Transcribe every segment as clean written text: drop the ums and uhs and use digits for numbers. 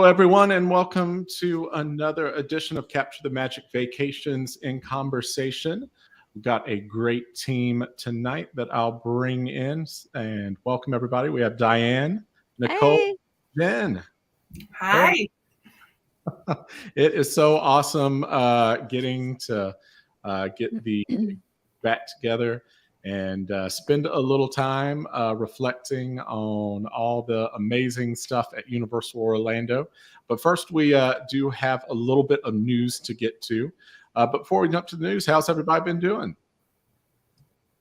everyone, and welcome to another edition of Capture the Magic Vacations in Conversation. We've got a great team tonight that I'll bring in and welcome everybody. We have Diane, Nicole, Hey. Jen. Hi. It is so awesome getting to get the back together and spend a little time reflecting on all the amazing stuff at Universal Orlando. But first, we do have a little bit of news to get to. But before we jump to the news, how's everybody been doing?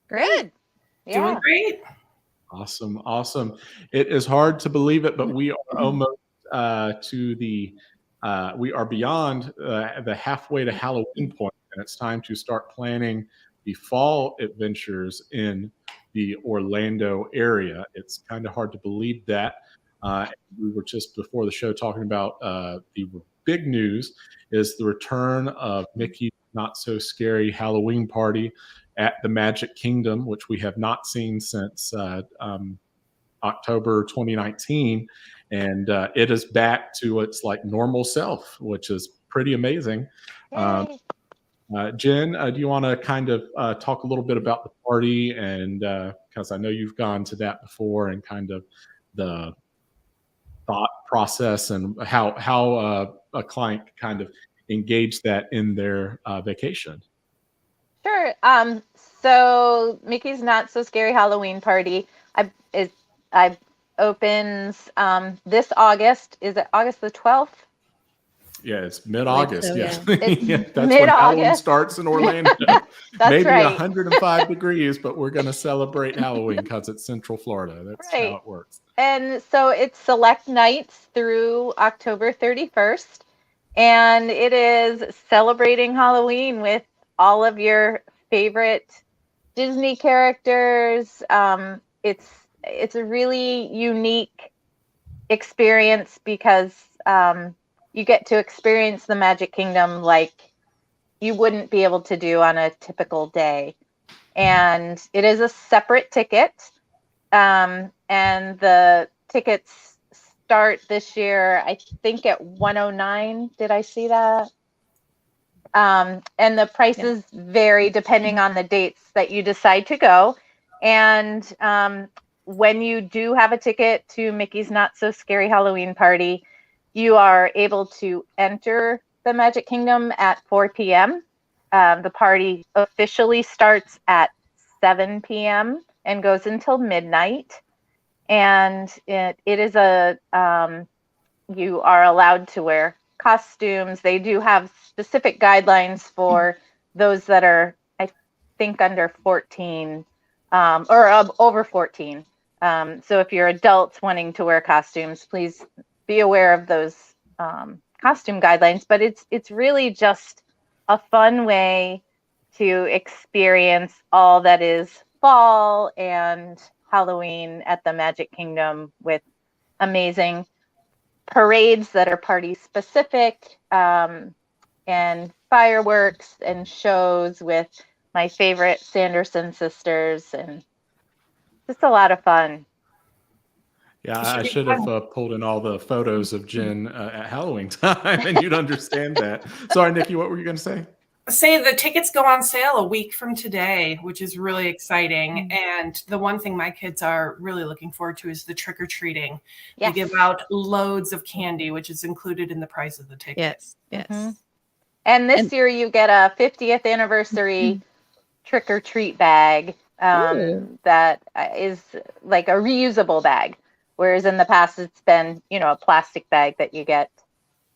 Great. Doing great. Awesome. It is hard to believe it, but we are almost we are beyond the halfway to Halloween point, and it's time to start planning the fall adventures in the Orlando area. It's kind of hard to believe that. We were just before the show talking about the big news is the return of Mickey's Not So Scary Halloween Party at the Magic Kingdom, which we have not seen since October 2019. And it is back to its like normal self, which is pretty amazing. Jen, do you want to kind of talk a little bit about the party? And because I know you've gone to that before and kind of the thought process and how a client kind of engage that in their vacation. Sure. So Mickey's Not So Scary Halloween Party I opens this August. Is it August the 12th? Yeah, it's mid-August. So, yes, yeah. That's when Halloween starts in Orlando. That's Maybe right. 105 degrees, but we're going to celebrate Halloween because it's Central Florida. That's right. how it works. And so it's select nights through October 31st, and it is celebrating Halloween with all of your favorite Disney characters. It's a really unique experience because you get to experience the Magic Kingdom like you wouldn't be able to do on a typical day. And it is a separate ticket. And the tickets start this year, I think at $109. Did I see that? And the prices vary depending on the dates that you decide to go. And when you do have a ticket to Mickey's Not So Scary Halloween Party, you are able to enter the Magic Kingdom at 4 p.m. The party officially starts at 7 p.m. and goes until midnight. And it is you are allowed to wear costumes. They do have specific guidelines for those that are, I think, under 14 or over 14. So if you're adults wanting to wear costumes, please be aware of those costume guidelines. But it's really just a fun way to experience all that is fall and Halloween at the Magic Kingdom with amazing parades that are party specific, and fireworks and shows with my favorite Sanderson sisters, and just a lot of fun. Yeah, I should have pulled in all the photos of Jen at Halloween time, and you'd understand that. Sorry, Nikki, what were you going to say? The tickets go on sale a week from today, which is really exciting. And the one thing my kids are really looking forward to is the trick-or-treating. Yes. We give out loads of candy, which is incled in the price of the ticket. Yes. Mm-hmm. And this year you get a 50th anniversary trick-or-treat bag that is like a reusable bag. Whereas in the past, it's been, a plastic bag that you get.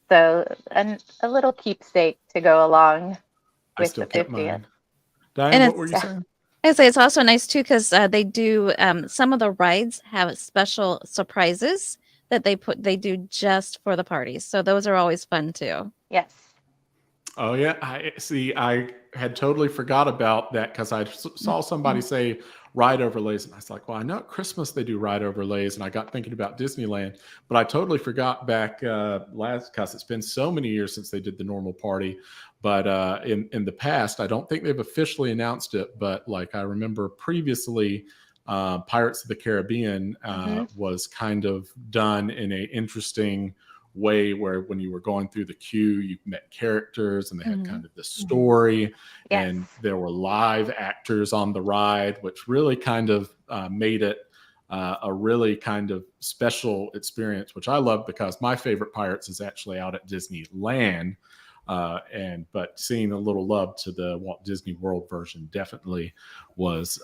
So a little keepsake to go along with the 50th. Diane, what were you saying? I say it's also nice, too, because they do some of the rides have special surprises that they do just for the parties. So those are always fun, too. Yes. Oh, yeah. I had totally forgot about that because I saw somebody say ride overlays. And I was like, well, I know at Christmas they do ride overlays. And I got thinking about Disneyland. But I totally forgot back last, because it's been so many years since they did the normal party. But in the past, I don't think they've officially announced it. But like I remember previously, Pirates of the Caribbean was kind of done in an interesting way where when you were going through the queue, you met characters and they had Mhm. kind of the story, Yes. and there were live actors on the ride, which really kind of made it a really kind of special experience, which I love because my favorite Pirates is actually out at Disneyland. But seeing a little love to the Walt Disney World version definitely was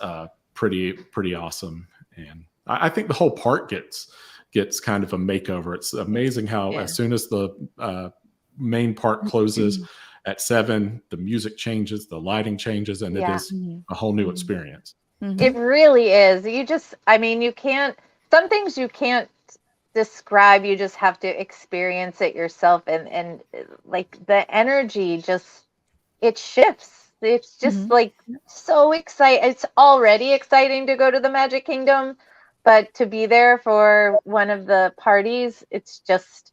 pretty awesome. And I think the whole park gets kind of a makeover. It's amazing how Yeah. as soon as the main park closes at 7, the music changes, the lighting changes, and it Yeah. is Mhm. a whole new Mhm. experience. It really is. I mean, you can't, some things you can't describe, you just have to experience it yourself. And like the energy just, it shifts. It's just Mhm. like so exciting. It's already exciting to go to the Magic Kingdom, but to be there for one of the parties, it's just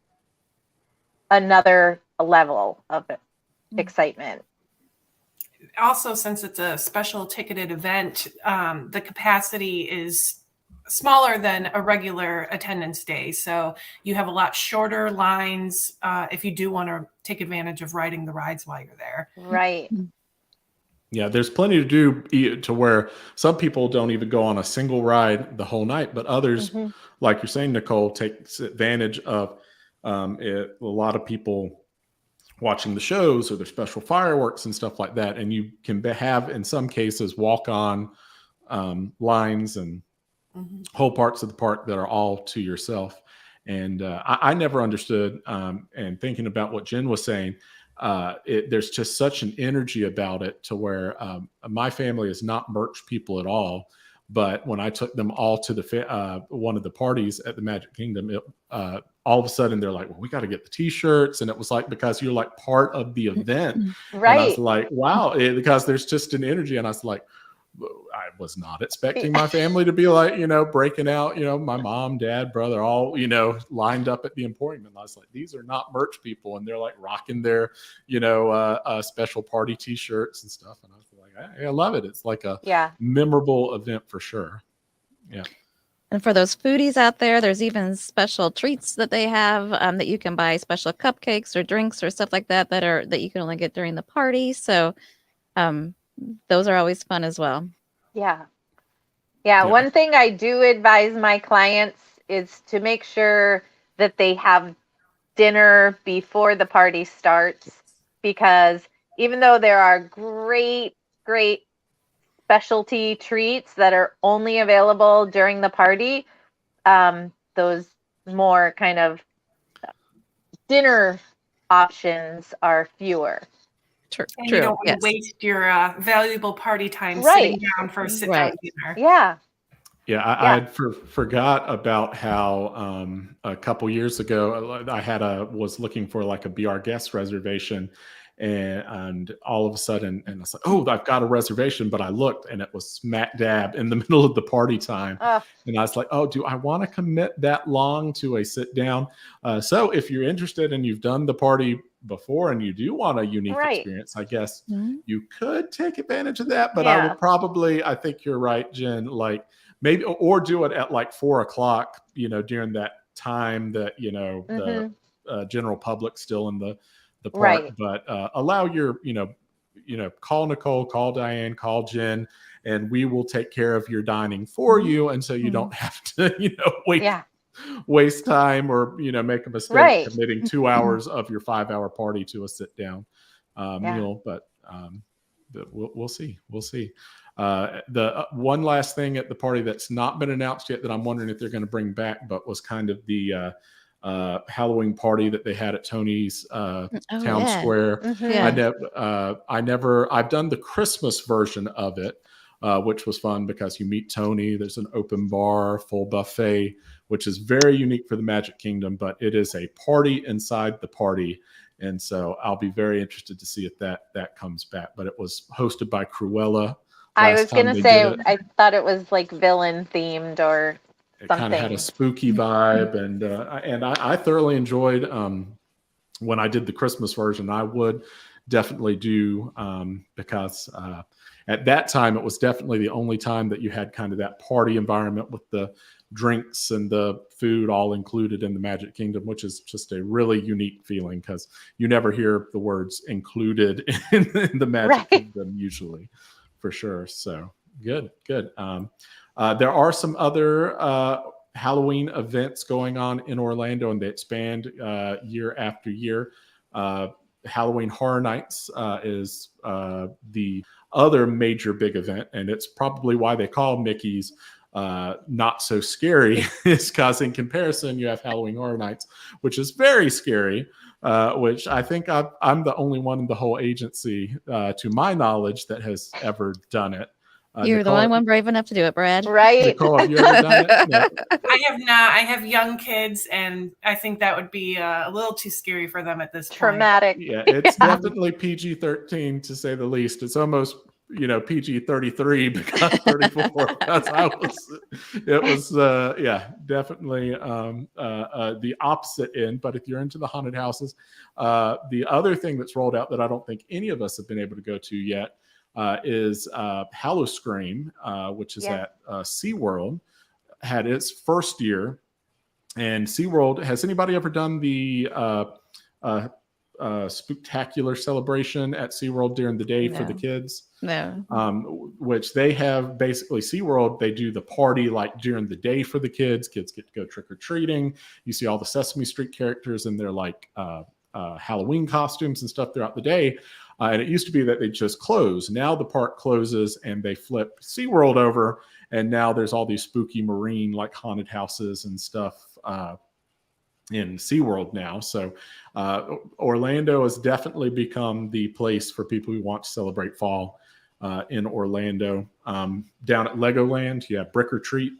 another level of excitement. Also, since it's a special ticketed event, the capacity is smaller than a regular attendance day. So you have a lot shorter lines if you do want to take advantage of riding the rides while you're there. Right. Yeah, there's plenty to do to where some people don't even go on a single ride the whole night, but others, Mhm. like you're saying, Nicole, takes advantage of a lot of people watching the shows or their special fireworks and stuff like that. And you can have, in some cases, walk on lines and Mhm. whole parts of the park that are all to yourself. And I never understood, and thinking about what Jen was saying, there's just such an energy about it to where my family is not merch people at all. But when I took them all to one of the parties at the Magic Kingdom, all of a sudden they're like, well, we got to get the t-shirts. And it was like, because you're like part of the event. And I was Right. like, wow, because there's just an energy. And I was like, I was not expecting my family to be like, breaking out, my mom, dad, brother, all, lined up at the Emporium. And I was like, these are not merch people. And they're like rocking their, special party t-shirts and stuff. And I was like, I love it. It's like a Yeah. memorable event for sure. Yeah. And for those foodies out there, there's even special treats that they have that you can buy, special cupcakes or drinks or stuff like that that you can only get during the party. So those are always fun as well. Yeah. Yeah. Yeah. One thing I do advise my clients is to make sure that they have dinner before the party starts, because even though there are great, great specialty treats that are only available during the party, those more kind of dinner options are fewer. True. And you don't want Yes. to waste your valuable party time Right. sitting down for a sit Right. down dinner. Yeah. Yeah, I Yeah. had forgot about how a couple years ago I was looking for like a Be Our Guest reservation, and all of a sudden, and I was like, oh, I've got a reservation, but I looked and it was smack dab in the middle of the party time, and I was like, oh, do I want to commit that long to a sit down? So if you're interested and you've done the party before and you do want a unique Right. experience, I guess Mhm. you could take advantage of that. But Yeah. I would probably, I think you're right, Jen, like maybe, or do it at like 4 o'clock, during that time that, the general public still in the park, Right. but allow your, call Nicole, call Diane, call Jen, and we will take care of your dining for you. And so you don't have to, Yeah. waste time or, make a mistake Right. committing 2 hours of your 5-hour party to a sit down Yeah. meal. But we'll see. We'll see. The one last thing at the party that's not been announced yet that I'm wondering if they're going to bring back, but was kind of the Halloween party that they had at Tony's Oh, Town yeah. Square. Mhm. I've done the Christmas version of it, which was fun because you meet Tony. There's an open bar, full buffet, which is very unique for the Magic Kingdom, but it is a party inside the party. And so I'll be very interested to see if that comes back. But it was hosted by Cruella. I was time gonna they say did it. I thought it was like villain themed or It kind of had a something. spooky vibe, and I thoroughly enjoyed when I did the Christmas version. I would definitely do because at that time it was definitely the only time that you had kind of that party environment with the drinks and the food all included in the Magic Kingdom, which is just a really unique feeling because you never hear the words included in the Magic Right. Kingdom usually, for sure. So good. There are some other Halloween events going on in Orlando, and they expand year after year. Halloween Horror Nights is the other major big event, and it's probably why they call Mickey's not so scary, is because in comparison, you have Halloween Horror Nights, which is very scary, which I think I'm the only one in the whole agency, to my knowledge, that has ever done it. You're the Nicole, only one brave enough to do it, Brad. Right. Nicole, have you ever done it? No. I have not. I have young kids, and I think that would be a little too scary for them at this point. Traumatic. Yeah, it's definitely PG-13 to say the least. It's almost PG-33 because 34 because it was definitely the opposite end. But if you're into the haunted houses, the other thing that's rolled out that I don't think any of us have been able to go to yet is Hallowscream, which is at SeaWorld, had its first year. And SeaWorld, has anybody ever done the spectacular celebration at SeaWorld during the day for the kids? No. Which they have basically SeaWorld, they do the party like during the day for the kids. Kids get to go trick-or-treating. You see all the Sesame Street characters in their like Halloween costumes and stuff throughout the day. And it used to be that they just close. Now the park closes and they flip SeaWorld over. And now there's all these spooky marine like haunted houses and stuff in SeaWorld now. So Orlando has definitely become the place for people who want to celebrate fall in Orlando. Down at Legoland, you have Brick or Treat.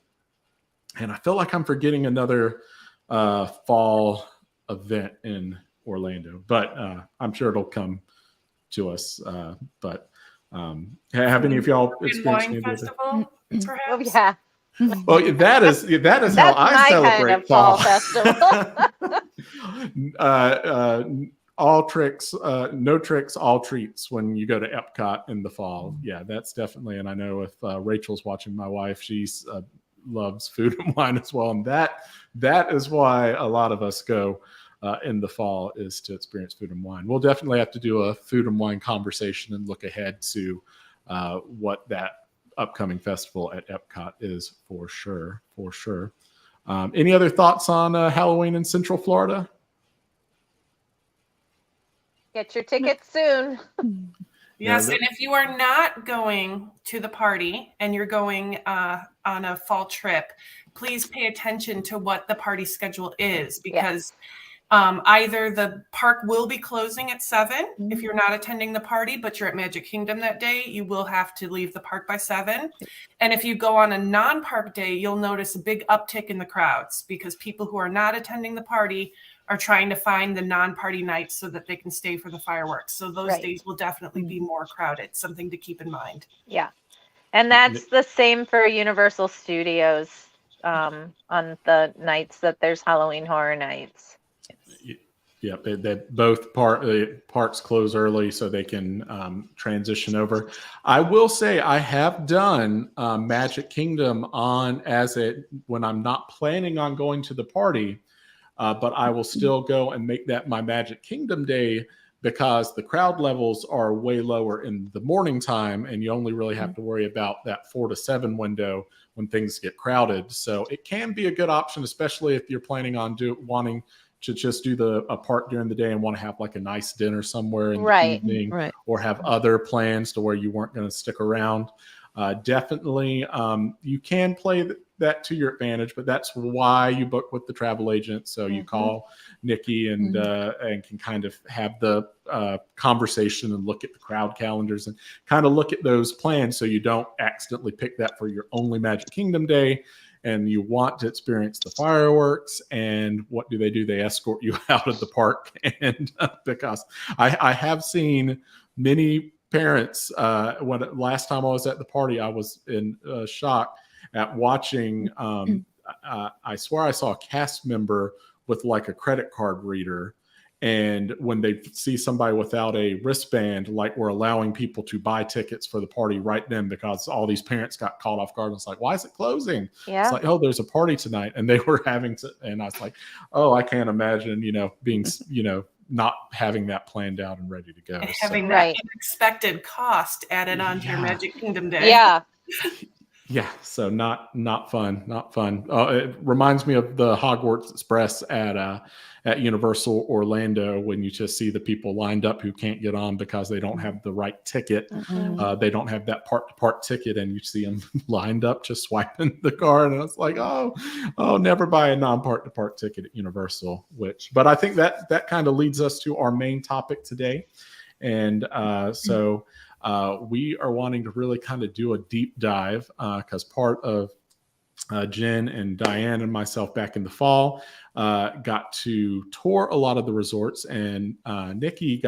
And I feel like I'm forgetting another fall event in Orlando, but I'm sure it'll come to us. But have any of y'all experienced Wine any of the festival, Oh, perhaps? yeah. Well, that is how That's I my celebrate kind of fall. festival. All tricks, no tricks, all treats when you go to Epcot in the fall. Yeah, that's definitely. And I know if Rachel's watching, my wife, she's loves food and wine as well, and that is why a lot of us go in the fall, is to experience food and wine. We'll definitely have to do a food and wine conversation and look ahead to what that upcoming festival at Epcot is for sure. Any other thoughts on Halloween in Central Florida? Get your tickets soon. Yes, and if you are not going to the party and you're going on a fall trip, please pay attention to what the party schedule is, because either the park will be closing at 7 if you're not attending the party, but you're at Magic Kingdom that day, you will have to leave the park by 7. And if you go on a non-park day, you'll notice a big uptick in the crowds because people who are not attending the party are trying to find the non-party nights so that they can stay for the fireworks. So those days will definitely be more crowded. Something to keep in mind. Yeah. And that's the same for Universal Studios on the nights that there's Halloween Horror Nights. Yeah, that both parks close early so they can transition over. I will say I have done Magic Kingdom when I'm not planning on going to the party, but I will still go and make that my Magic Kingdom day because the crowd levels are way lower in the morning time, and you only really have to worry about that 4 to 7 window when things get crowded. So it can be a good option, especially if you're planning on wanting to just do a part during the day and want to have like a nice dinner somewhere in the evening, or have other plans to where you weren't going to stick around. Definitely, you can play that to your advantage, but that's why you book with the travel agent. So you call Nikki and can kind of have the conversation and look at the crowd calendars and kind of look at those plans so you don't accidentally pick that for your only Magic Kingdom day. And you want to experience the fireworks, and what do? They escort you out of the park. And because I have seen many parents, last time I was at the party, I was in shock at watching. I swear I saw a cast member with like a credit card reader, And when they see somebody without a wristband, like we're allowing people to buy tickets for the party right then, because all these parents got caught off guard. And it's like, why is it closing? Yeah. It's like, oh, there's a party tonight. And they were having to, and I was like, oh, I can't imagine, being, not having that planned out and ready to go. And having So, that unexpected cost added on to your Yeah. Magic Kingdom day. Yeah. yeah, so not fun, not fun. It reminds me of the Hogwarts Express at Universal Orlando, when you just see the people lined up who can't get on because they don't have the right ticket. Mhm. They don't have that part-to-part ticket, and you see them lined up just swiping the card. And it's like, oh, never buy a non-part-to-part ticket at Universal. But I think that kind of leads us to our main topic today, and so. We are wanting to really kind of do a deep dive because part of Jen and Diane and myself back in the fall got to tour a lot of the resorts, and Nikki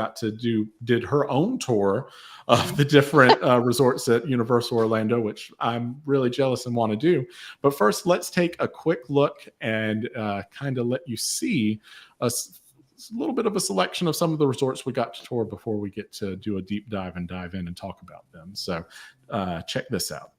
did her own tour of the different resorts at Universal Orlando, which I'm really jealous and want to do. But first, let's take a quick look and kind of let you see us. A little bit of a selection of some of the resorts we got to tour before we get to do a deep dive and dive in and talk about them. So check this out.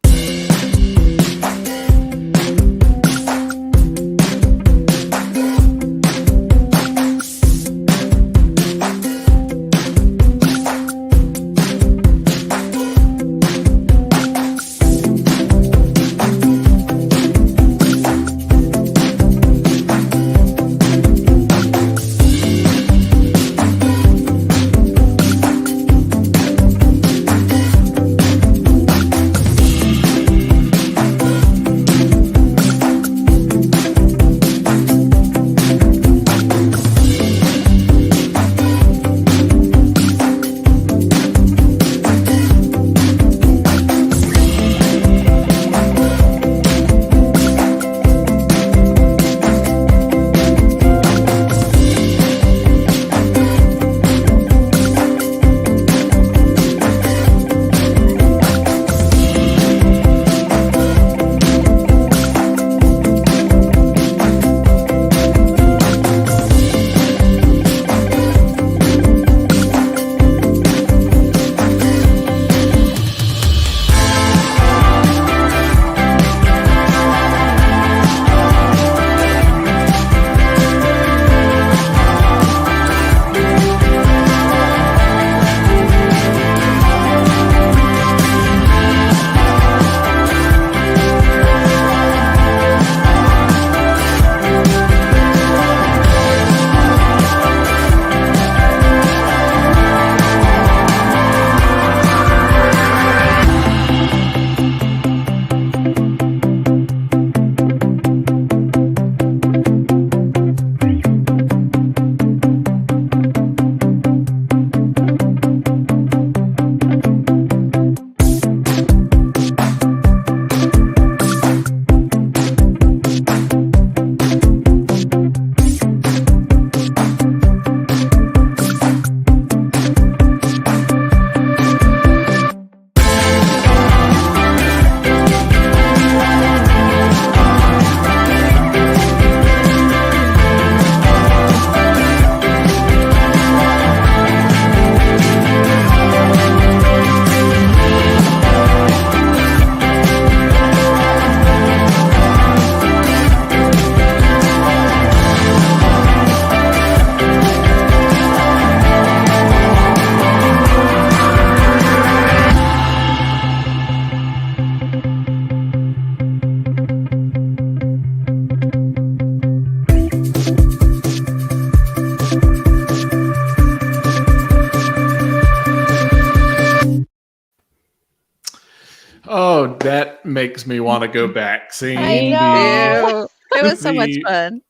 Oh, that makes me want to go back. Seeing I know. It was so much the- fun.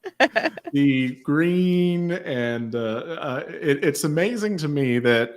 the green and it's amazing to me that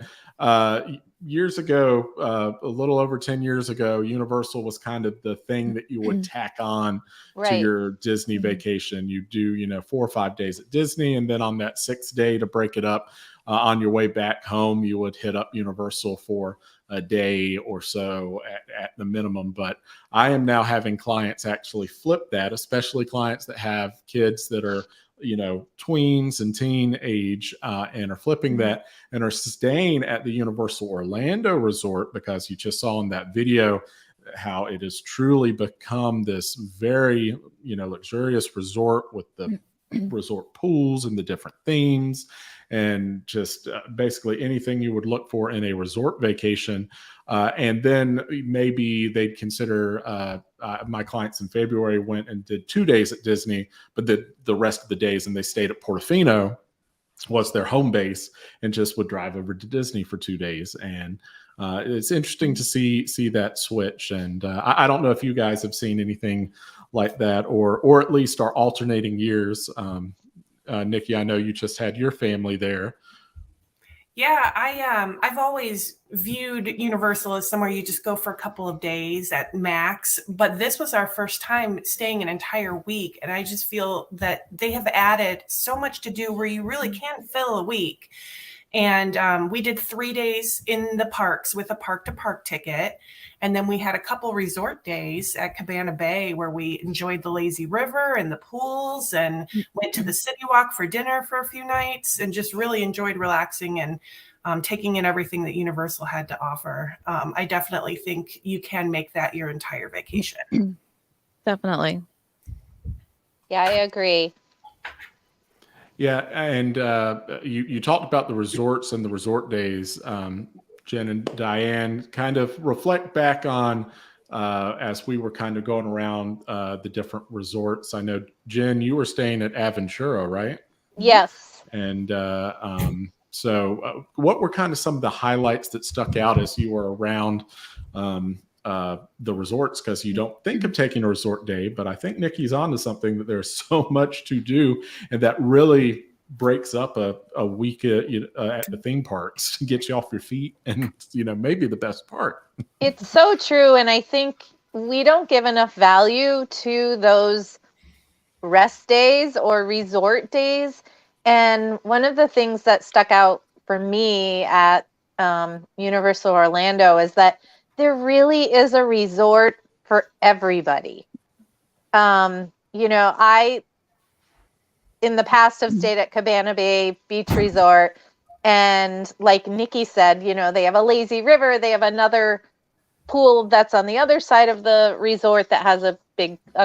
years ago, a little over 10 years ago, Universal was kind of the thing that you would tack on to Right. your Disney vacation. You do, 4 or 5 days at Disney, and then on that 6th day to break it up, on your way back home, you would hit up Universal for a day or so at the minimum. But I am now having clients actually flip that, especially clients that have kids that are tweens and teen age, and are flipping that and are staying at the Universal Orlando Resort, because you just saw in that video how it has truly become this very, luxurious resort with the resort pools and the different themes, and just basically anything you would look for in a resort vacation. And then maybe they'd consider, my clients in February went and did 2 days at Disney, but the rest of the days, and they stayed at Portofino, was their home base, and just would drive over to Disney for 2 days. And it's interesting to see that switch. And I don't know if you guys have seen anything like that, or at least are alternating years. Nikki, I know you just had your family there. Yeah, I've always viewed Universal as somewhere you just go for a couple of days at max, but this was our first time staying an entire week, and I just feel that they have added so much to do where you really can't fill a week. And we did 3 days in the parks with a park-to-park ticket. And then we had a couple resort days at Cabana Bay where we enjoyed the lazy river and the pools, and went to the City Walk for dinner for a few nights, and just really enjoyed relaxing and taking in everything that Universal had to offer. I definitely think you can make that your entire vacation. Definitely. Yeah, I agree. Yeah, and you talked about the resorts and the resort days. Jen and Diane, kind of reflect back on, as we were kind of going around the different resorts. I know, Jen, you were staying at Aventura, right? Yes. And so what were kind of some of the highlights that stuck out as you were around the resorts? Because you don't think of taking a resort day, but I think Nikki's onto something, that there's so much to do, and that really breaks up a week at the theme parks to get you off your feet, and maybe the best part. It's so true, and I think we don't give enough value to those rest days or resort days. And one of the things that stuck out for me at Universal Orlando is that there really is a resort for everybody. I in the past have stayed at Cabana Bay Beach Resort, and like Nikki said, they have a lazy river. They have another pool that's on the other side of the resort that has a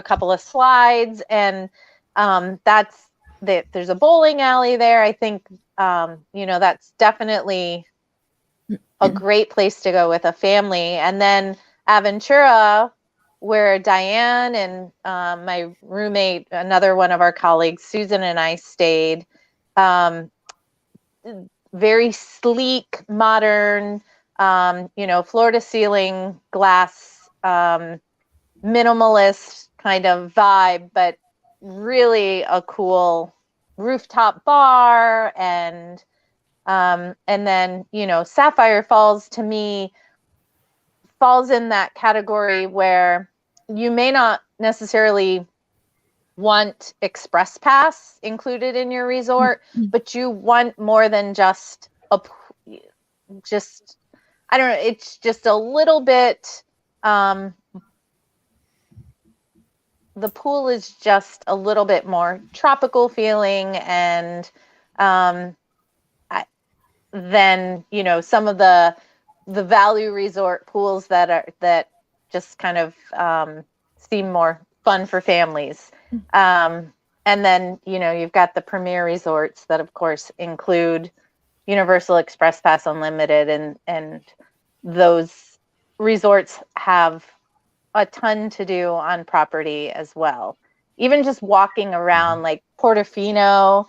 couple of slides, and there's a bowling alley there. I think that's definitely a great place to go with a family. And then Aventura, where Diane and my roommate, another one of our colleagues, Susan, and I stayed. Very sleek, modern, floor to ceiling glass, minimalist kind of vibe, but really a cool rooftop bar. And then, Sapphire Falls, to me, falls in that category where you may not necessarily want Express Pass included in your resort, but you want more than just I don't know, it's just a little bit, the pool is just a little bit more tropical feeling, and than some of the value resort pools that just kind of seem more fun for families. And then you've got the premier resorts that of course include Universal Express Pass Unlimited, and those resorts have a ton to do on property as well. Even just walking around like Portofino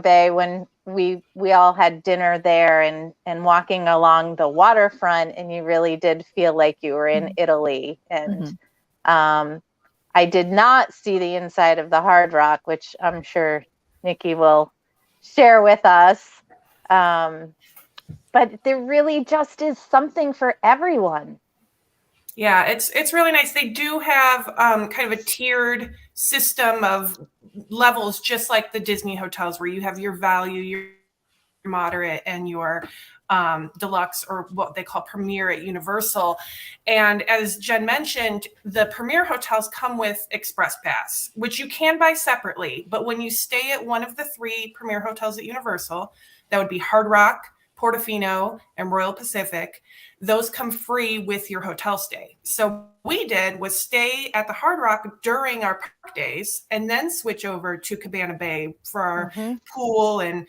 Bay, when we all had dinner there, and walking along the waterfront, and you really did feel like you were in Italy. And I did not see the inside of the Hard Rock, which I'm sure Nikki will share with us. But there really just is something for everyone. Yeah, it's really nice. They do have kind of a tiered system of levels, just like the Disney hotels, where you have your value, your moderate, and your deluxe, or what they call premier at Universal. And as Jen mentioned, the premier hotels come with Express Pass, which you can buy separately. But when you stay at one of the 3 premier hotels at Universal, that would be Hard Rock, Portofino, and Royal Pacific, those come free with your hotel stay. So we did was stay at the Hard Rock during our park days and then switch over to Cabana Bay for our pool and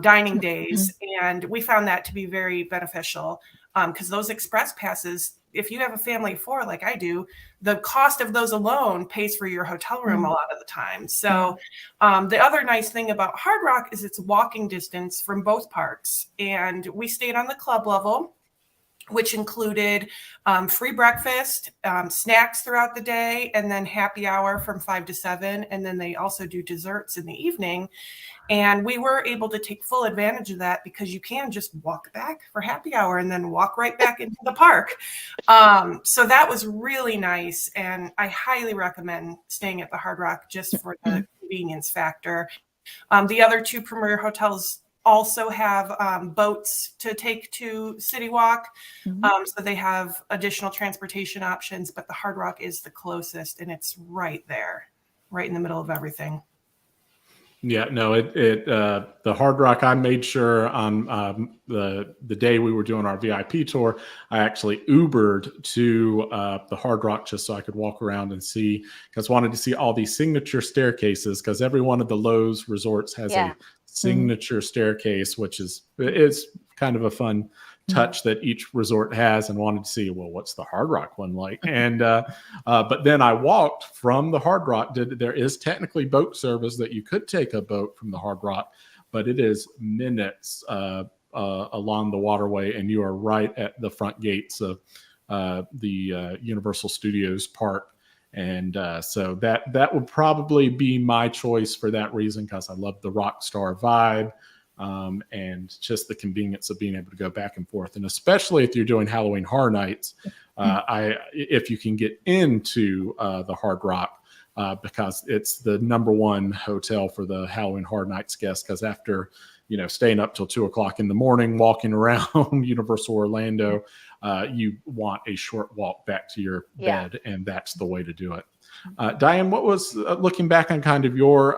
dining days. And we found that to be very beneficial because those express passes, if you have a family of 4 like I do, the cost of those alone pays for your hotel room a lot of the time. So the other nice thing about Hard Rock is it's walking distance from both parks. And we stayed on the club level, which included free breakfast, snacks throughout the day, and then happy hour from 5 to 7. And then they also do desserts in the evening. And we were able to take full advantage of that because you can just walk back for happy hour and then walk right back into the park. So that was really nice. And I highly recommend staying at the Hard Rock just for the convenience factor. The other 2 premier hotels also have boats to take to City Walk. So they have additional transportation options, but the Hard Rock is the closest and it's right there, right in the middle of everything. Yeah, no, the Hard Rock, I made sure on the day we were doing our VIP tour, I actually Ubered to the Hard Rock just so I could walk around and see, because I wanted to see all these signature staircases, because every one of the Lowe's resorts has a signature staircase, which is kind of a fun touch that each resort has, and wanted to see, well, what's the Hard Rock one like? And but then I walked from the Hard Rock. There is technically boat service that you could take a boat from the Hard Rock, but it is minutes along the waterway, and you are right at the front gates of the Universal Studios Park. And so that would probably be my choice for that reason, because I love the rock star vibe. And just the convenience of being able to go back and forth, and especially if you're doing Halloween Horror Nights, if you can get into the Hard Rock, because it's the #1 hotel for the Halloween Horror Nights guests. Because after staying up till 2:00 in the morning, walking around Universal Orlando, you want a short walk back to your bed, and that's the way to do it. Diane, what was looking back on kind of your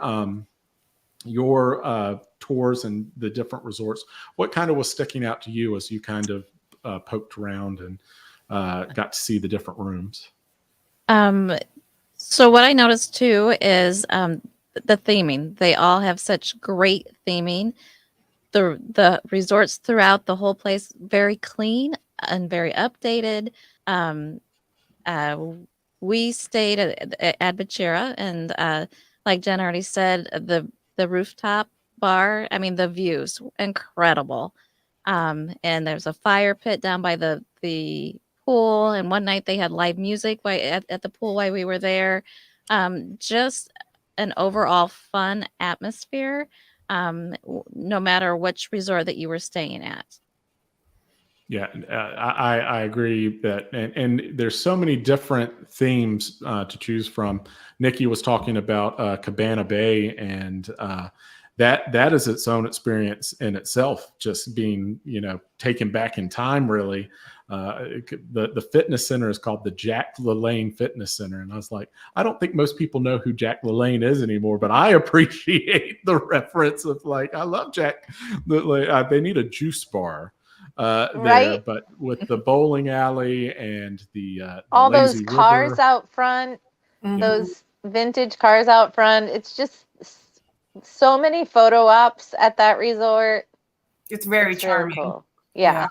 tours and the different resorts, what kind of was sticking out to you as you kind of poked around and got to see the different rooms? So what I noticed too is the theming. They all have such great theming. The resorts throughout the whole place, very clean and very updated. We stayed at Bachira, and like Jen already said, the rooftop bar, I mean, the views incredible. And there's a fire pit down by the pool, and one night they had live music at the pool while we were there. Just an overall fun atmosphere, no matter which resort that you were staying at. Yeah, I agree that, and there's so many different themes to choose from. Nikki was talking about Cabana Bay, and that is its own experience in itself, just being taken back in time. Really, the fitness center is called the Jack LaLanne Fitness Center, and I was like, I don't think most people know who Jack LaLanne is anymore, but I appreciate the reference of, like, I love Jack. They need a juice bar there, but with the bowling alley and the all lazy those cars river out front, those vintage cars out front, it's just so many photo ops at that resort. It's very charming. Really cool. Yeah.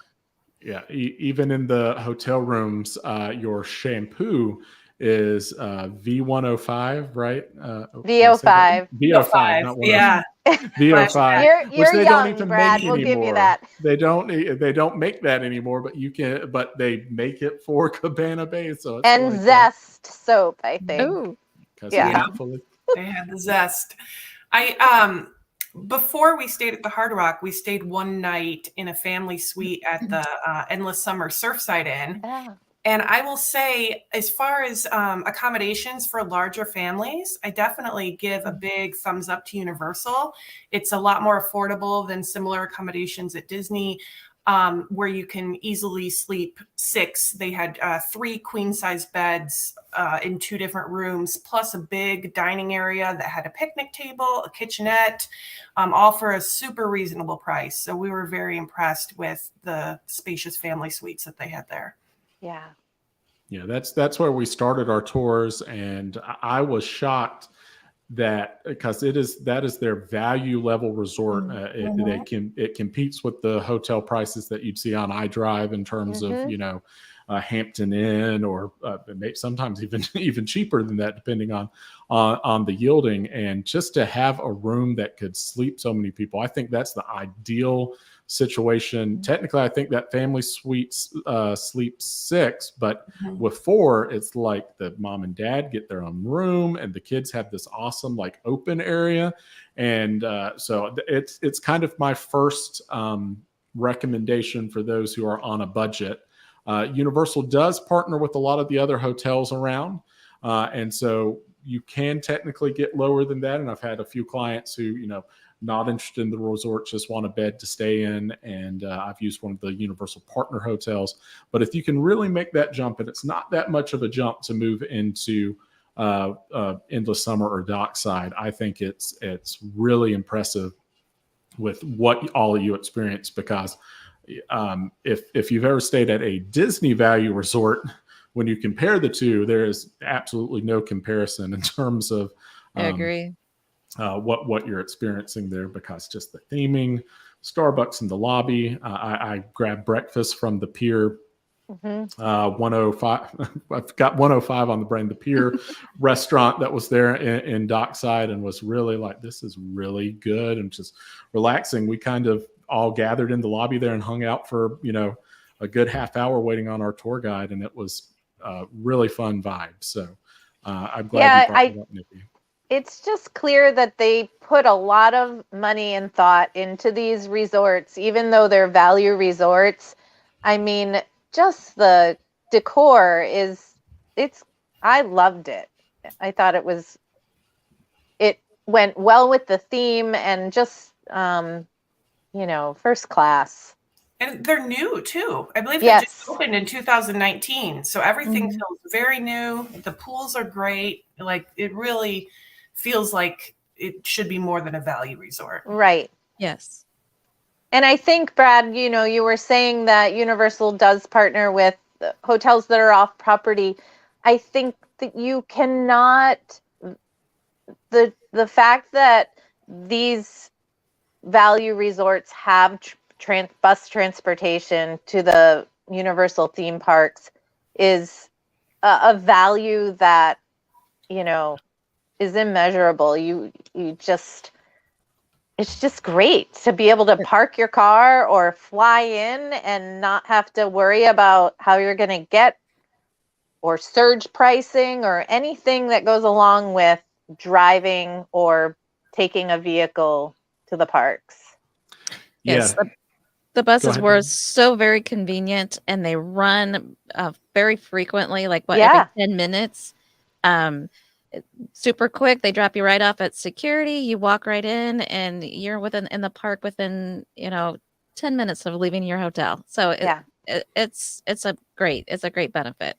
Even in the hotel rooms, your shampoo is V105, right? V05. V05, not 105. Yeah. V05. You're they young, don't even Brad. make We'll anymore. give you that. They don't make that anymore, but they make it for Cabana Bay. So it's and Zest soap, I think. Ooh. They had the Zest. Before we stayed at the Hard Rock, we stayed one night in a family suite at the Endless Summer Surfside Inn. Yeah. And I will say, as far as accommodations for larger families, I definitely give a big thumbs up to Universal. It's a lot more affordable than similar accommodations at Disney. where you can easily sleep 6. They had 3 queen-size beds in 2 different rooms, plus a big dining area that had a picnic table, a kitchenette, all for a super reasonable price. So we were very impressed with the spacious family suites that they had there. Yeah. Yeah, that's where we started our tours, and I was shocked that because that is their value level resort. It competes with the hotel prices that you'd see on iDrive in terms of Hampton Inn, or sometimes even cheaper than that, depending on the yielding. And just to have a room that could sleep so many people, I think that's the ideal situation. Technically, I think that family suites sleeps 6, but with 4, it's like the mom and dad get their own room, and the kids have this awesome like open area. And so it's kind of my first recommendation for those who are on a budget. Universal does partner with a lot of the other hotels around, and so you can technically get lower than that. And I've had a few clients who, not interested in the resort, just want a bed to stay in. And I've used one of the Universal partner hotels. But if you can really make that jump, and it's not that much of a jump to move into Endless Summer or Dockside, I think it's really impressive with what all of you experience. Because if you've ever stayed at a Disney value resort, when you compare the two, there is absolutely no comparison in terms of I agree. What you're experiencing there, because just the theming, Starbucks in the lobby. I grabbed breakfast from the Pier 105. I've got 105 on the brain. The Pier restaurant that was there in Dockside, and was really like, this is really good and just relaxing. We kind of all gathered in the lobby there and hung out for a good half hour waiting on our tour guide, and it was really fun vibe. So I'm glad you brought that up, Nikki. It's just clear that they put a lot of money and thought into these resorts, even though they're value resorts. I mean, just the decor I loved it. I thought it went well with the theme, and just, first class. And they're new too. I believe they just opened in 2019. So everything feels very new. The pools are great. Like, it really feels like it should be more than a value resort. Right. Yes. And I think, Brad, you were saying that Universal does partner with hotels that are off property. I think that you cannot, the fact that these value resorts have bus transportation to the Universal theme parks is a value that, is immeasurable. It's just great to be able to park your car or fly in and not have to worry about how you're going to get, or surge pricing, or anything that goes along with driving or taking a vehicle to the parks. Yes. The buses were so very convenient, and they run very frequently, like every 10 minutes. Super quick. They drop you right off at security. You walk right in, and you're in the park within 10 minutes of leaving your hotel. So it's a great benefit.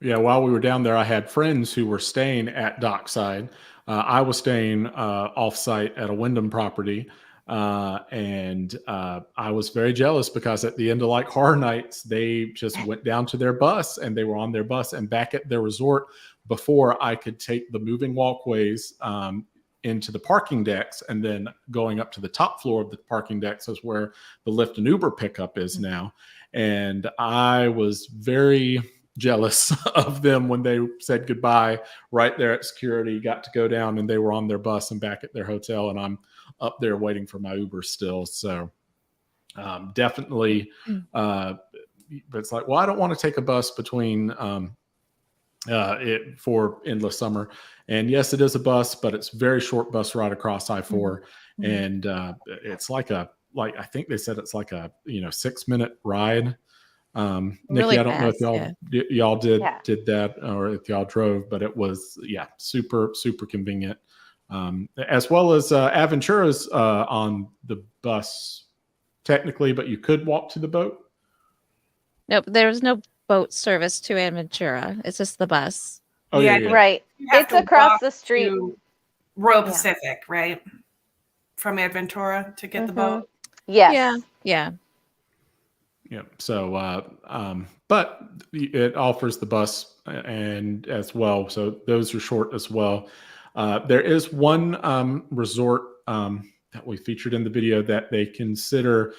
Yeah, while we were down there, I had friends who were staying at Dockside. I was staying off-site at a Wyndham property, and I was very jealous, because at the end of like Horror Nights, they just went down to their bus, and they were on their bus and back at their resort before I could take the moving walkways into the parking decks, and then going up to the top floor of the parking decks is where the Lyft and Uber pickup is now. And I was very jealous of them when they said goodbye right there at security, got to go down, and they were on their bus and back at their hotel, and I'm up there waiting for my Uber still. So definitely, but it's like, well, I don't want to take a bus between for Endless Summer. And yes, it is a bus, but it's very short bus ride across I-4. And it's like I think they said it's like a 6-minute ride. Nikki, really I don't know if y'all did that, or if y'all drove, but it was super convenient. As well as Aventura's on the bus technically, but you could walk to the boat. Nope, there's no boat service to Aventura. It's just the bus. Oh Yeah, yeah. Right. You have It's to across walk the street. to Royal Yeah. Pacific, right? From Adventura to get the Mhm. boat. Yes. Yeah. Yeah. So, but it offers the bus and as well. So those are short as well. There is one resort that we featured in the video that they consider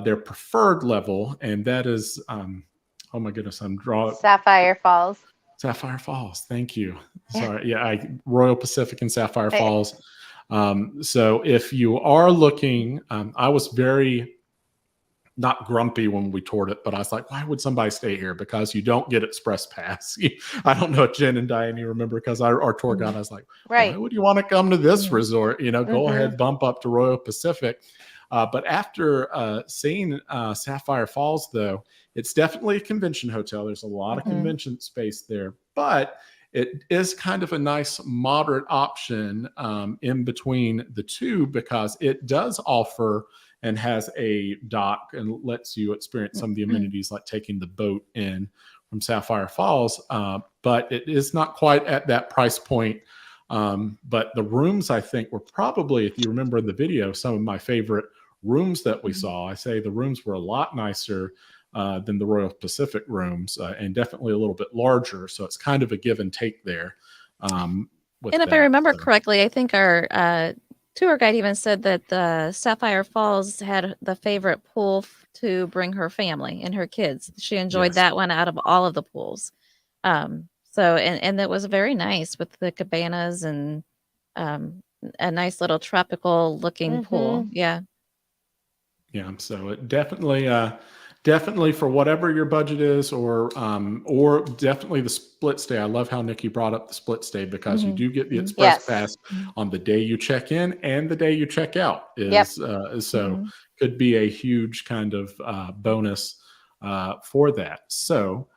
their preferred level, and that is, oh my goodness, I'm drawing Sapphire Falls. Sapphire Falls. Thank you. Sorry. Yeah, Royal Pacific and Sapphire Falls. So if you are looking, I was very not grumpy when we toured it, but I was like, why would somebody stay here? Because you don't get express pass. I don't know if Jen and Diane, you remember, because our tour guide, I was like, why would you want to come to this resort? Go ahead, bump up to Royal Pacific. But after seeing Sapphire Falls, though, it's definitely a convention hotel. There's a lot of convention space there, but it is kind of a nice moderate option in between the two, because it does offer and has a dock and lets you experience some of the amenities like taking the boat in from Sapphire Falls. But it is not quite at that price point. But the rooms, I think, were probably, if you remember the video, some of my favorite rooms that we saw. I say the rooms were a lot nicer than the Royal Pacific rooms, and definitely a little bit larger. So it's kind of a give and take there. And if I remember correctly, I think our tour guide even said that the Sapphire Falls had the favorite pool to bring her family and her kids. She enjoyed that one out of all of the pools. So it was very nice with the cabanas and a nice little tropical looking pool. Yeah. So it definitely for whatever your budget is, or definitely the split stay. I love how Nikki brought up the split stay, because you do get the express pass on the day you check in and the day you check out. So could be a huge kind of bonus for that. So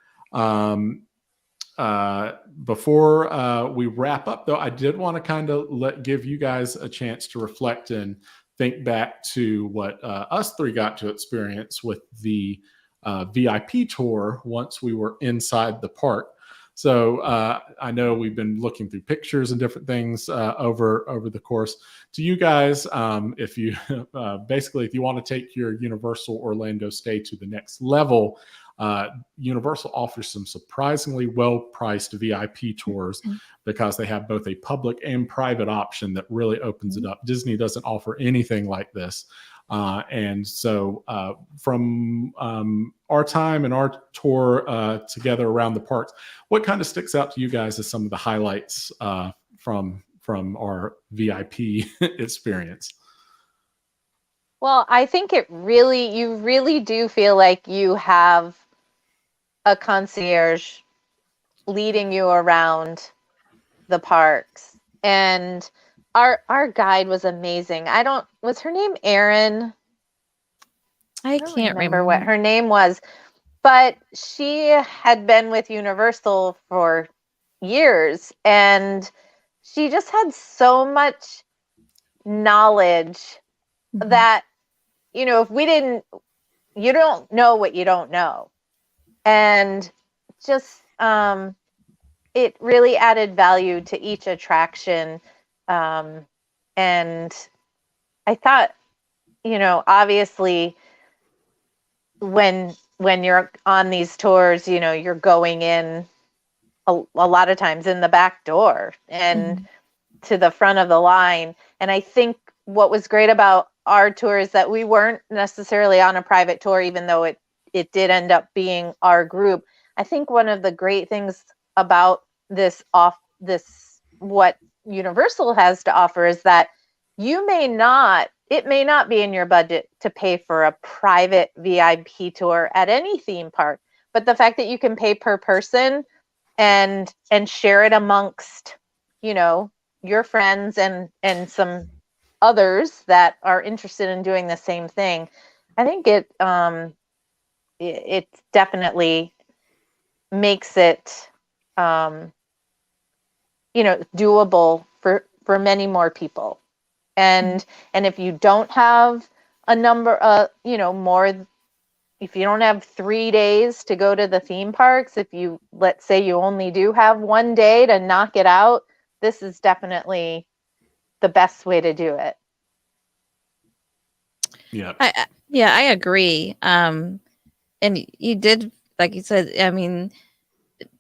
before we wrap up, though, I did want to kind of give you guys a chance to reflect and think back to what us three got to experience with the VIP tour once we were inside the park. So I know we've been looking through pictures and different things over the course. To you guys, if you basically, if you want to take your Universal Orlando stay to the next level, Universal offers some surprisingly well-priced VIP tours, because they have both a public and private option that really opens it up. Disney doesn't offer anything like this. And so from our time and our tour together around the parks, what kind of sticks out to you guys as some of the highlights from our VIP experience? Well, I think you really do feel like you have a concierge leading you around the parks. And our guide was amazing. Was her name Erin? I can't remember what her name was, but she had been with Universal for years, and she just had so much knowledge that, if you don't know what you don't know. And just, it really added value to each attraction. And I thought, obviously when you're on these tours, you're going in a lot of times in the back door and to the front of the line. And I think what was great about our tour is that we weren't necessarily on a private tour, even though it did end up being our group. I think one of the great things about what Universal has to offer is that it may not be in your budget to pay for a private VIP tour at any theme park, but the fact that you can pay per person and share it amongst, your friends and some others that are interested in doing the same thing, I think it definitely makes it doable for many more people. And if you don't have a number, more. If you don't have 3 days to go to the theme parks, if you, let's say you only do have 1 day to knock it out, this is definitely the best way to do it. Yeah. I agree. And you did, like you said, I mean,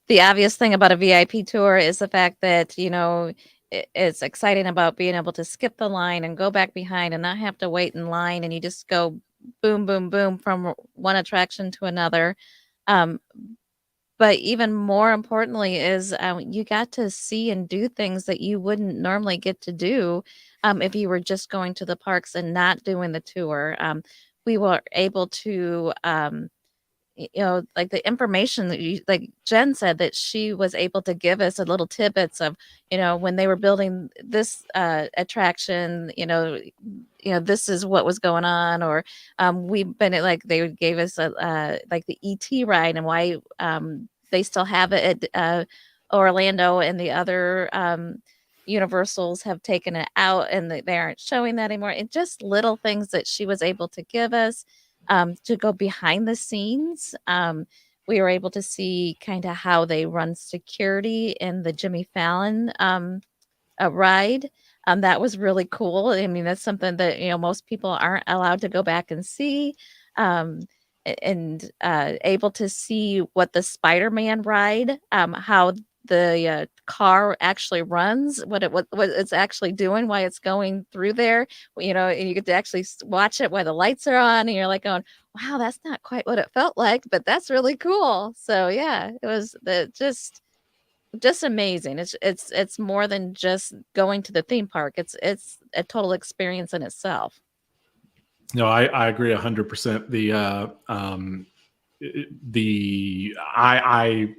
the obvious thing about a VIP tour is the fact that, it's exciting about being able to skip the line and go back behind and not have to wait in line, and you just go boom, boom, boom from one attraction to another. Um, but even more importantly is you got to see and do things that you wouldn't normally get to do if you were just going to the parks and not doing the tour. We were able to like the information that like Jen said, that she was able to give us a little tidbits of, when they were building this attraction, this is what was going on. Or we've been like, they gave us like the ET ride and why they still have it at Orlando, and the other Universals have taken it out and they aren't showing that anymore. And just little things that she was able to give us to go behind the scenes. We were able to see kind of how they run security in the Jimmy Fallon ride. That was really cool. I mean, that's something that, most people aren't allowed to go back and see. And able to see what the Spider-Man ride, how the car actually runs, what it's actually doing, why it's going through there, and you get to actually watch it while the lights are on, and you're like going, wow, that's not quite what it felt like, but that's really cool. So yeah, it was just amazing. It's more than just going to the theme park. It's a total experience in itself. No, I agree 100%. I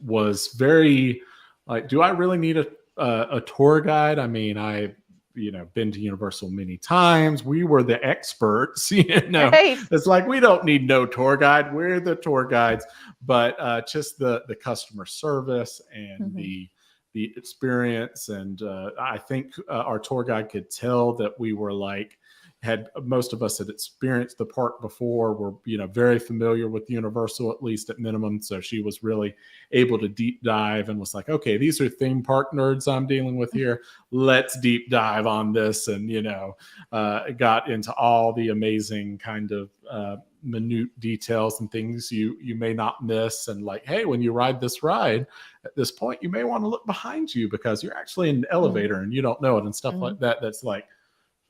was very like, do I really need a tour guide? I mean, been to Universal many times. We were the experts, Right. It's like, we don't need no tour guide. We're the tour guides. But just the customer service and the experience. And I think our tour guide could tell that we were like, most of us had experienced the park before, were very familiar with Universal, at least at minimum. So she was really able to deep dive and was like, okay, these are theme park nerds I'm dealing with here. Let's deep dive on this. And got into all the amazing kind of minute details and things you may not miss. And like, hey, when you ride this ride at this point, you may want to look behind you because you're actually in an elevator and you don't know it, and stuff like that. That's like,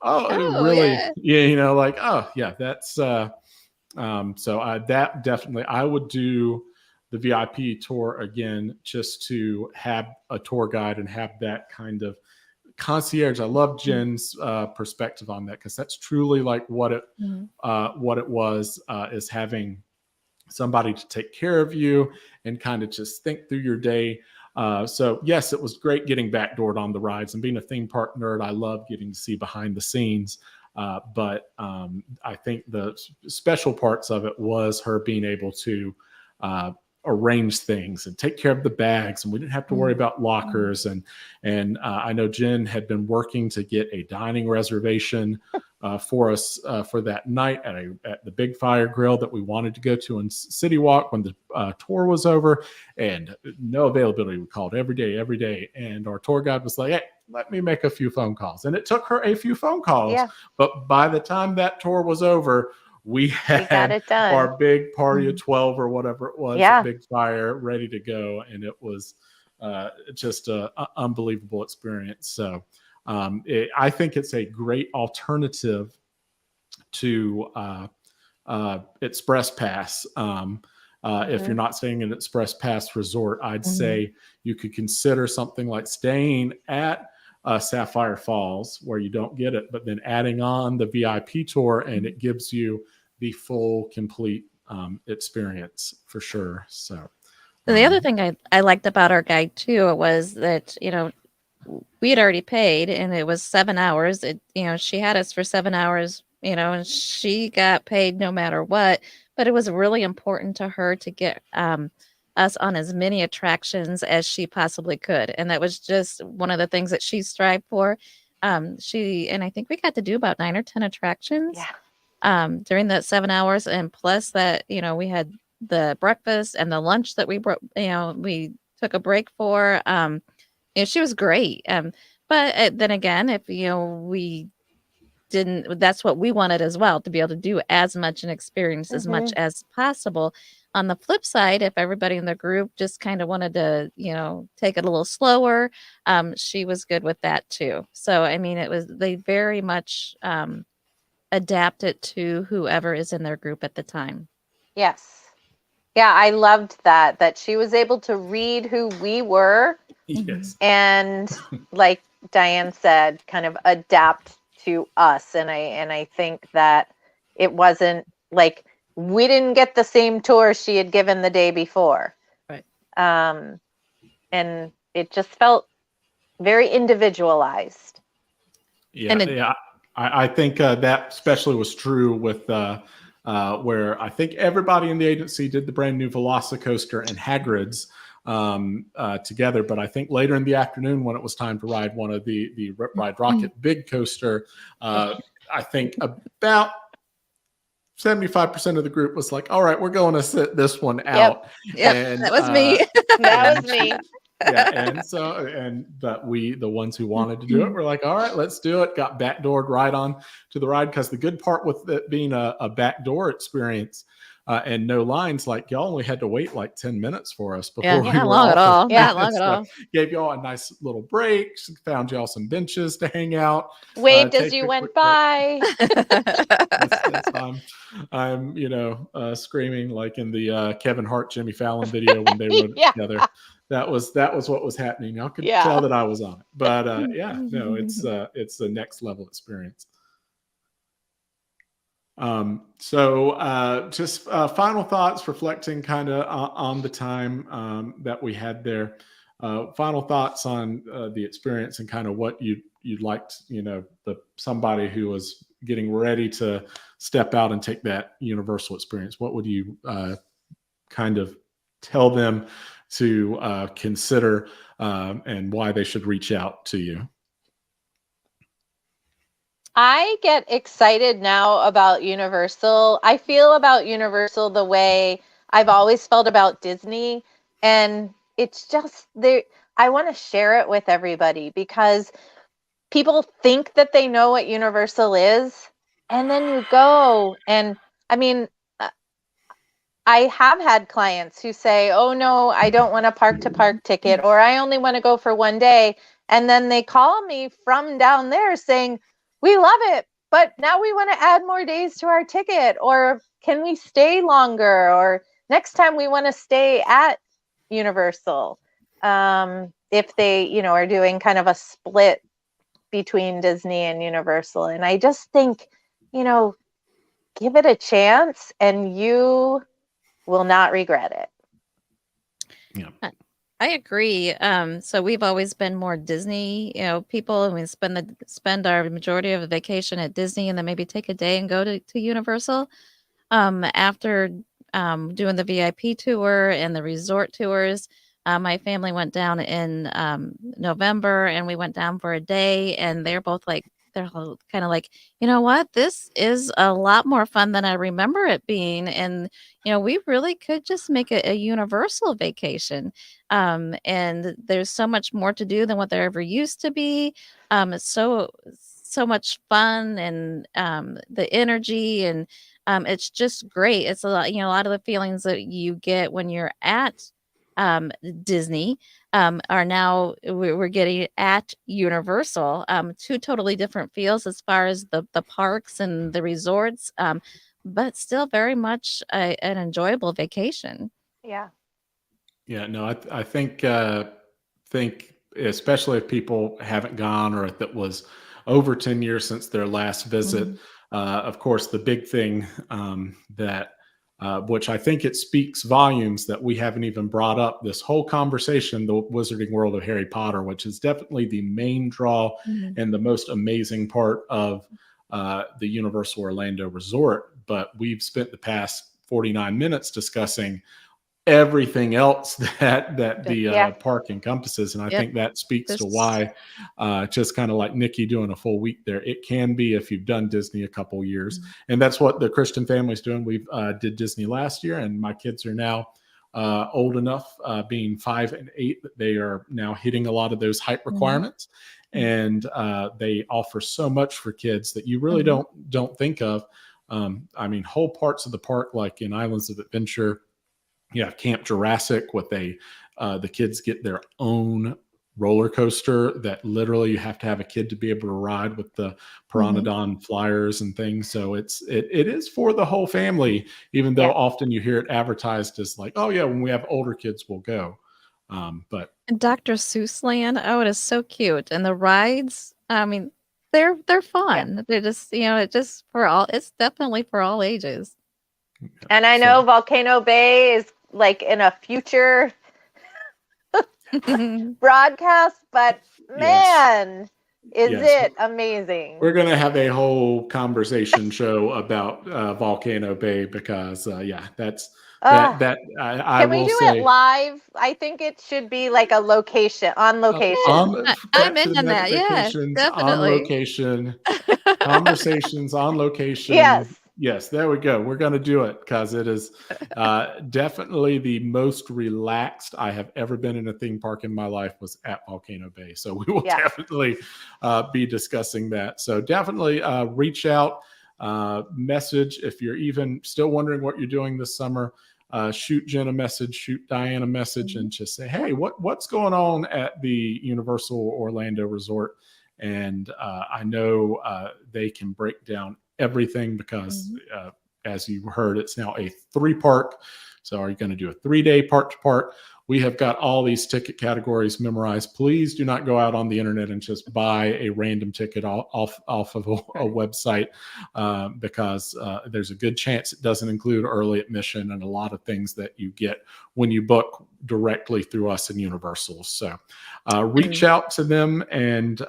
really? Yeah. Like, oh yeah, that's so that definitely, I would do the VIP tour again, just to have a tour guide and have that kind of concierge. I love Jen's perspective on that, because that's truly like what it was, is having somebody to take care of you and kind of just think through your day. So yes, it was great getting backdoored on the rides, and being a theme park nerd, I love getting to see behind the scenes. But I think the special parts of it was her being able to arrange things and take care of the bags, and we didn't have to worry about lockers. And I know Jen had been working to get a dining reservation for us for that night at the Big Fire Grill that we wanted to go to in City Walk when the tour was over, and no availability. We called every day, and our tour guide was like, hey, let me make a few phone calls. And it took her a few phone calls, but by the time that tour was over, we had our big party of 12 or whatever it was, Big Fire, ready to go. And it was just an unbelievable experience. So I think it's a great alternative to Express Pass. If you're not staying in Express Pass Resort, I'd say you could consider something like staying at Sapphire Falls, where you don't get it, but then adding on the VIP tour, and it gives you the full, complete experience for sure. So the other thing I liked about our guide too was that, we had already paid, and it was 7 hours. She had us for 7 hours, and she got paid no matter what. But it was really important to her to get us on as many attractions as she possibly could. And that was just one of the things that she strived for. And I think we got to do about 9 or 10 attractions. Yeah. during that 7 hours. And plus that, we had the breakfast and the lunch that we took a break for. She was great. But then again, if, we didn't, that's what we wanted as well, to be able to do as much and experience as much as possible. On the flip side, if everybody in the group just kind of wanted to, take it a little slower, she was good with that too. So, I mean, they very much adapt it to whoever is in their group at the time. Yes. Yeah, I loved that she was able to read who we were. Yes. And like Diane said, kind of adapt to us. And I think that it wasn't like we didn't get the same tour she had given the day before. Right. And it just felt very individualized. Yeah, I think that especially was true with where I think everybody in the agency did the brand new Velocicoaster and Hagrid's together. But I think later in the afternoon, when it was time to ride one of the Ride Rocket Big Coaster, I think about 75% of the group was like, all right, we're going to sit this one out. Yep, and that was me. That was me. Yeah, but the ones who wanted to do it were like, all right, let's do it. Got backdoored right on to the ride, because the good part with it being a backdoor experience and no lines, like y'all only had to wait like 10 minutes for us before we not were long at all. Yeah. Not long at all. Gave y'all a nice little break, found y'all some benches to hang out. Waved as take you a went quick by. I'm screaming like in the Kevin Hart Jimmy Fallon video when they rode Yeah. together. That was what was happening. I could tell that I was on it. But it's the next level experience. Just final thoughts, reflecting kind of on the time that we had there. Final thoughts on the experience and kind of what you'd liked, somebody who was getting ready to step out and take that Universal experience. What would you kind of tell them to consider and why they should reach out to you? I get excited now about Universal. I feel about Universal the way I've always felt about Disney. And it's just there. I want to share it with everybody, because people think that they know what Universal is. And then you go, and I mean, I have had clients who say, oh no, I don't want a park to park ticket, or I only want to go for one day. And then they call me from down there saying, we love it, but now we want to add more days to our ticket, or can we stay longer? Or next time we want to stay at Universal. If they, are doing kind of a split between Disney and Universal. And I just think, give it a chance and you will not regret it. Yeah. I agree. So we've always been more Disney, people, and we spend our majority of the vacation at Disney, and then maybe take a day and go to Universal. After doing the VIP tour and the resort tours, my family went down in November, and we went down for a day, and they're kind of like, you know what, this is a lot more fun than I remember it being. And, we really could just make it a Universal vacation. And there's so much more to do than what there ever used to be. It's so much fun, and the energy, and it's just great. It's a lot of the feelings that you get when you're at Disney are now we're getting at Universal. Two totally different feels as far as the parks and the resorts, but still very much an enjoyable vacation. Yeah. Yeah, no, I think especially if people haven't gone, or if it was over 10 years since their last visit. Of course, the big thing that which I think it speaks volumes that we haven't even brought up this whole conversation, the Wizarding World of Harry Potter, which is definitely the main draw and the most amazing part of the Universal Orlando Resort. But we've spent the past 49 minutes discussing everything else that the Yeah. park encompasses. And I Yep. think that speaks to There's- why, just kind of like Nikki doing a full week there, it can be if you've done Disney a couple years. And that's what the Christian family's doing. We did Disney last year, and my kids are now old enough, being 5 and 8, that they are now hitting a lot of those height requirements. And they offer so much for kids that you really don't think of. I mean, whole parts of the park, like in Islands of Adventure, you have Camp Jurassic, with the kids get their own roller coaster that literally you have to have a kid to be able to ride, with the Pteranodon flyers and things. So it is for the whole family, even though often you hear it advertised as like, oh yeah, when we have older kids, we'll go. But And Dr. Seuss Land, oh, it is so cute. And the rides, I mean, they're fun. They're just, it just it's definitely for all ages. And I know Volcano Bay is like in a future broadcast, but man, is it amazing. We're going to have a whole conversation show about Volcano Bay, because that's that I can we will do say it live? I think it should be like a location, on location. I'm into that. Yes, on definitely. location, conversations on location. Yes, there we go. We're going to do it, because it is definitely the most relaxed I have ever been in a theme park in my life, was at Volcano Bay. So we will definitely be discussing that. So definitely reach out, message if you're even still wondering what you're doing this summer. Shoot Jen a message, shoot Diane a message, and just say, hey, what's going on at the Universal Orlando Resort? And I know they can break down everything, because as you heard, it's now a 3-park. So are you going to do a 3-day park to park? We have got all these ticket categories memorized. Please do not go out on the internet and just buy a random ticket off of a website, because there's a good chance it doesn't include early admission and a lot of things that you get when you book directly through us in Universal. So reach out to them and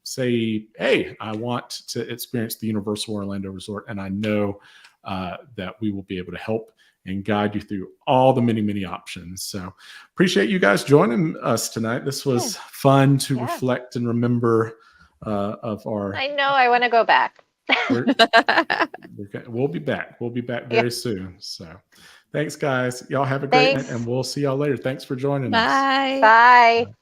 say, hey, I want to experience the Universal Orlando Resort, and I know that we will be able to help and guide you through all the many, many options. So appreciate you guys joining us tonight. This was fun to reflect and remember of our... I know, I want to go back. We'll be back. We'll be back very soon. So thanks, guys. Y'all have a great night, and we'll see y'all later. Thanks for joining us. Bye. Bye.